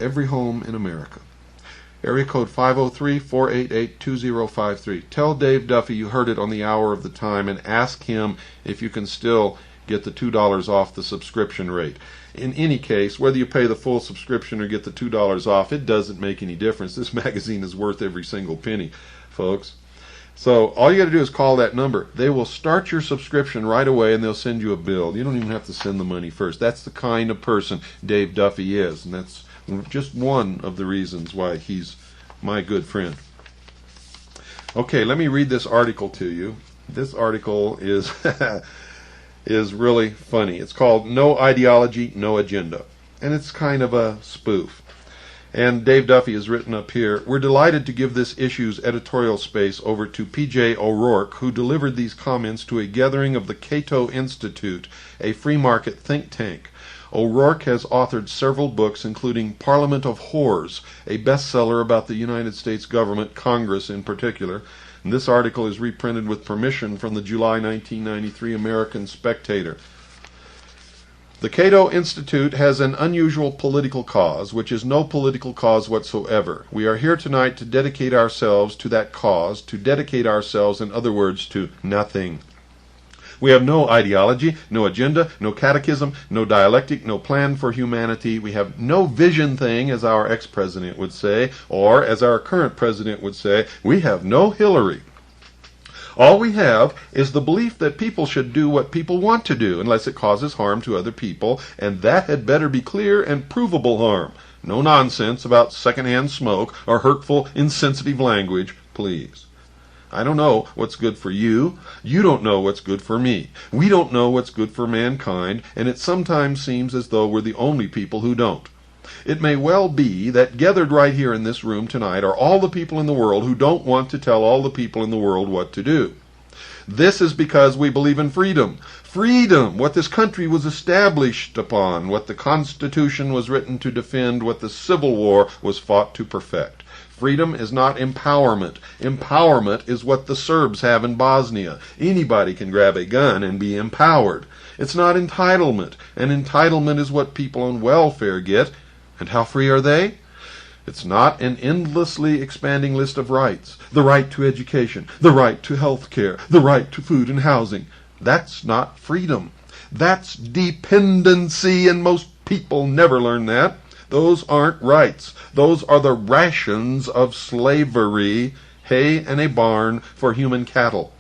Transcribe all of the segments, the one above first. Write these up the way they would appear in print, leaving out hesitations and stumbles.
every home in America. Area code 503-488-2053. Tell Dave Duffy you heard it on the Hour of the Time and ask him if you can still get the $2 off the subscription rate. In any case, whether you pay the full subscription or get the $2 off, it doesn't make any difference. This magazine is worth every single penny, folks. So all you got to do is call that number. They will start your subscription right away and they'll send you a bill. You don't even have to send the money first. That's the kind of person Dave Duffy is, and that's just one of the reasons why he's my good friend. Okay, let me read this article to you. This article is is really funny. It's called No Ideology, No Agenda, and it's kind of a spoof. And Dave Duffy has written up here, we're delighted to give this issue's editorial space over to P.J. O'Rourke, who delivered these comments to a gathering of the Cato Institute, a free market think tank. O'Rourke has authored several books, including Parliament of Whores, a bestseller about the United States government, Congress in particular. And this article is reprinted with permission from the July 1993 American Spectator. The Cato Institute has an unusual political cause, which is no political cause whatsoever. We are here tonight to dedicate ourselves to that cause, to dedicate ourselves, in other words, to nothing. We have no ideology, no agenda, no catechism, no dialectic, no plan for humanity. We have no vision thing, as our ex-president would say, or as our current president would say, we have no Hillary. All we have is the belief that people should do what people want to do, unless it causes harm to other people, and that had better be clear and provable harm. No nonsense about secondhand smoke or hurtful, insensitive language, please. I don't know what's good for you. You don't know what's good for me. We don't know what's good for mankind, and it sometimes seems as though we're the only people who don't. It may well be that gathered right here in this room tonight are all the people in the world who don't want to tell all the people in the world what to do. This is because we believe in freedom. Freedom, what this country was established upon, what the Constitution was written to defend, what the Civil War was fought to perfect. Freedom is not empowerment. Empowerment is what the Serbs have in Bosnia. Anybody can grab a gun and be empowered. It's not entitlement. And entitlement is what people on welfare get. And how free are they? It's not an endlessly expanding list of rights. The right to education, the right to health care, the right to food and housing. That's not freedom. That's dependency, and most people never learn that. Those aren't rights. Those are the rations of slavery, hay and a barn for human cattle.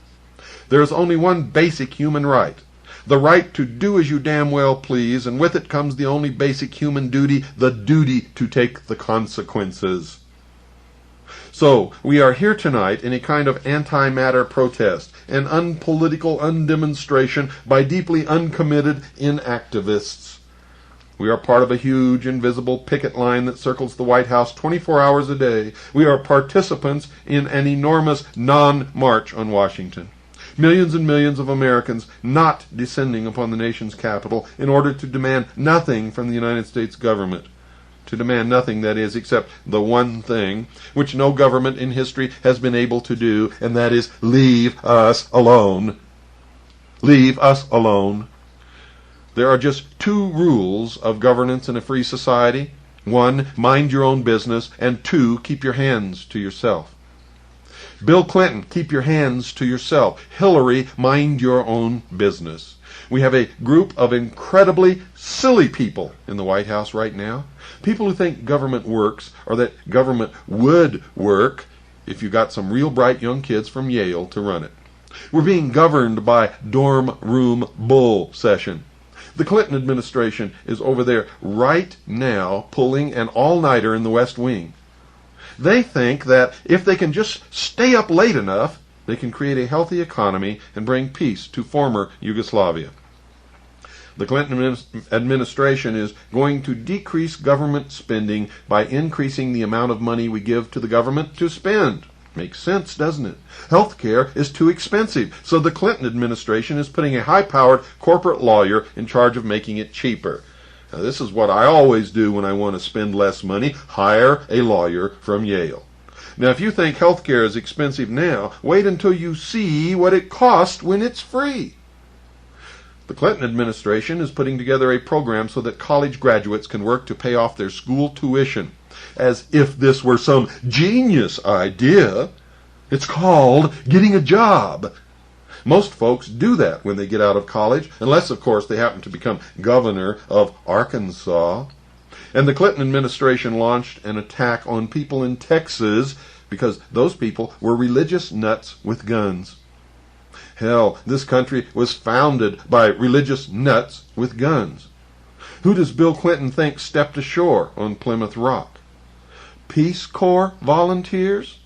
There is only one basic human right. The right to do as you damn well please, and with it comes the only basic human duty, the duty to take the consequences. So, we are here tonight in a kind of antimatter protest, an unpolitical undemonstration by deeply uncommitted inactivists. We are part of a huge, invisible picket line that circles the White House 24 hours a day. We are participants in an enormous non-march on Washington. Millions and millions of Americans not descending upon the nation's capital in order to demand nothing from the United States government. To demand nothing, that is, except the one thing which no government in history has been able to do, and that is leave us alone. Leave us alone. There are just two rules of governance in a free society. One, mind your own business, and two, keep your hands to yourself. Bill Clinton, keep your hands to yourself. Hillary, mind your own business. We have a group of incredibly silly people in the White House right now. People who think government works, or that government would work if you got some real bright young kids from Yale to run it. We're being governed by dorm room bull session. The Clinton administration is over there right now pulling an all-nighter in the West Wing. They think that if they can just stay up late enough, they can create a healthy economy and bring peace to former Yugoslavia. The Clinton administration is going to decrease government spending by increasing the amount of money we give to the government to spend. Makes sense, doesn't it? Healthcare is too expensive, so the Clinton administration is putting a high-powered corporate lawyer in charge of making it cheaper. Now, this is what I always do when I want to spend less money: hire a lawyer from Yale. Now, if you think healthcare is expensive now, wait until you see what it costs when it's free. The Clinton administration is putting together a program so that college graduates can work to pay off their school tuition. As if this were some genius idea. It's called getting a job. Most folks do that when they get out of college, unless, of course, they happen to become governor of Arkansas. And the Clinton administration launched an attack on people in Texas because those people were religious nuts with guns. Hell, this country was founded by religious nuts with guns. Who does Bill Clinton think stepped ashore on Plymouth Rock? Peace Corps volunteers?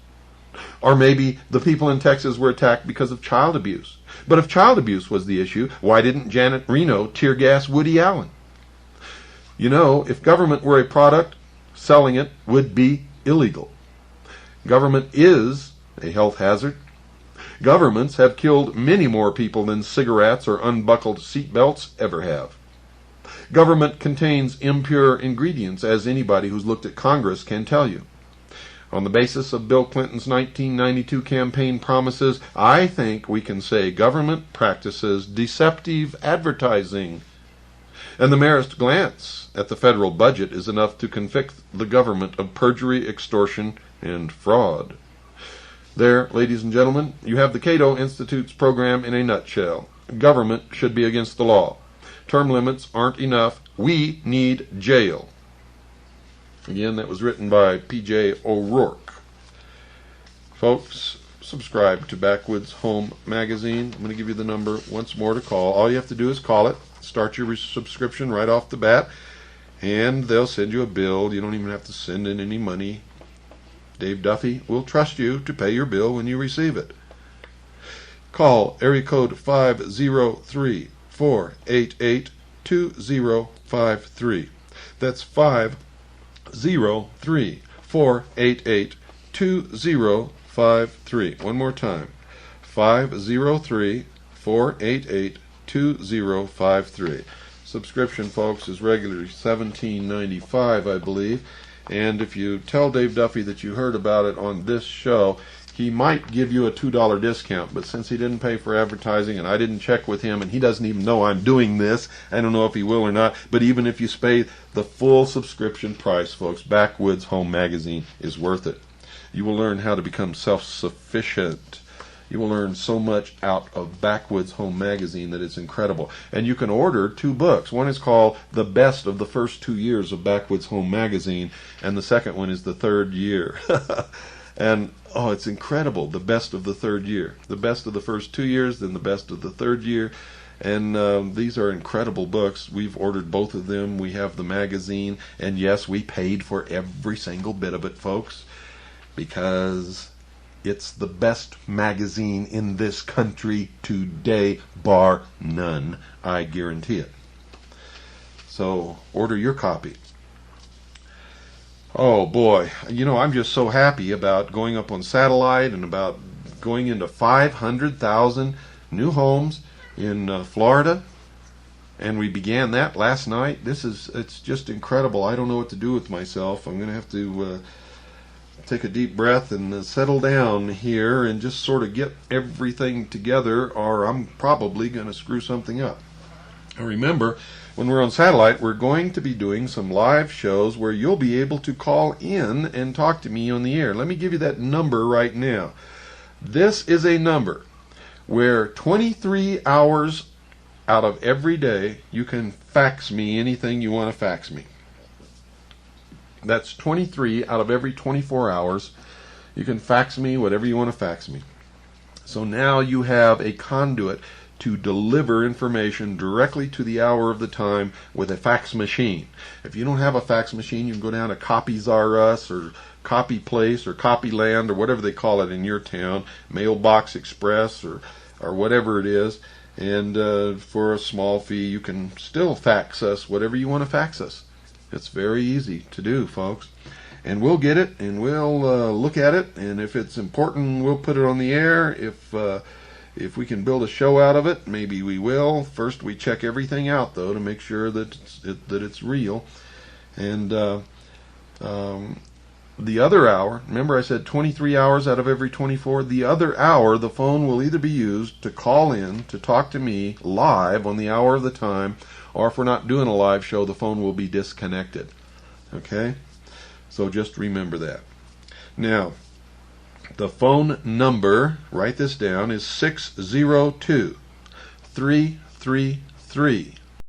Or maybe the people in Texas were attacked because of child abuse. But if child abuse was the issue, why didn't Janet Reno tear gas Woody Allen? You know, if government were a product, selling it would be illegal. Government is a health hazard. Governments have killed many more people than cigarettes or unbuckled seatbelts ever have. Government contains impure ingredients, as anybody who's looked at Congress can tell you. On the basis of Bill Clinton's 1992 campaign promises, I think we can say government practices deceptive advertising. And the merest glance at the federal budget is enough to convict the government of perjury, extortion, and fraud. There, ladies and gentlemen, you have the Cato Institute's program in a nutshell. Government should be against the law. Term limits aren't enough. We need jail. Again, that was written by P.J. O'Rourke. Folks, subscribe to Backwoods Home Magazine. I'm going to give you the number once more to call. All you have to do is call it. Start your subscription right off the bat, and they'll send you a bill. You don't even have to send in any money. Dave Duffy will trust you to pay your bill when you receive it. Call area code 503-488-2053. That's 503-488-2053. One more time. 503-488-2053. Subscription, folks, is regularly $17.95, I believe. And if you tell Dave Duffy that you heard about it on this show, he might give you a $2 discount. But since he didn't pay for advertising and I didn't check with him and he doesn't even know I'm doing this, I don't know if he will or not. But even if you pay the full subscription price, folks, Backwoods Home Magazine is worth it. You will learn how to become self-sufficient. You will learn so much out of Backwoods Home Magazine that it's incredible. And you can order 2 books. One is called The Best of the First 2 Years of Backwoods Home Magazine, and the second one is The Third Year. And, oh, it's incredible, the best of the third year. The best of the first 2 years, then the best of the third year. And these are incredible books. We've ordered both of them. We have the magazine. And yes, we paid for every single bit of it, folks, because it's the best magazine in this country today, bar none. I guarantee it. So order your copy. Oh boy, you know, I'm just so happy about going up on satellite and about going into 500,000 new homes in Florida. And we began that last night. It's just incredible. I don't know what to do with myself. I'm going to have to take a deep breath and settle down here and just sort of get everything together, or I'm probably going to screw something up. Now remember, when we're on satellite, we're going to be doing some live shows where you'll be able to call in and talk to me on the air. Let me give you that number right now. This is a number where 23 hours out of every day you can fax me anything you want to fax me. That's 23 out of every 24 hours. You can fax me whatever you want to fax me. So now you have a conduit to deliver information directly to the hour of the time with a fax machine. If you don't have a fax machine, you can go down to Copies R Us or Copy Place or Copyland or whatever they call it in your town, Mailbox Express or whatever it is, and for a small fee you can still fax us whatever you want to fax us. It's very easy to do, folks. And we'll get it, and we'll look at it, and if it's important, we'll put it on the air. If we can build a show out of it, maybe we will. First, we check everything out, though, to make sure that it's real. And The other hour, remember I said 23 hours out of every 24, the other hour the phone will either be used to call in, to talk to me live on the hour of the time, or if we're not doing a live show, the phone will be disconnected. Okay? So just remember that. Now, the phone number, write this down, is 602-333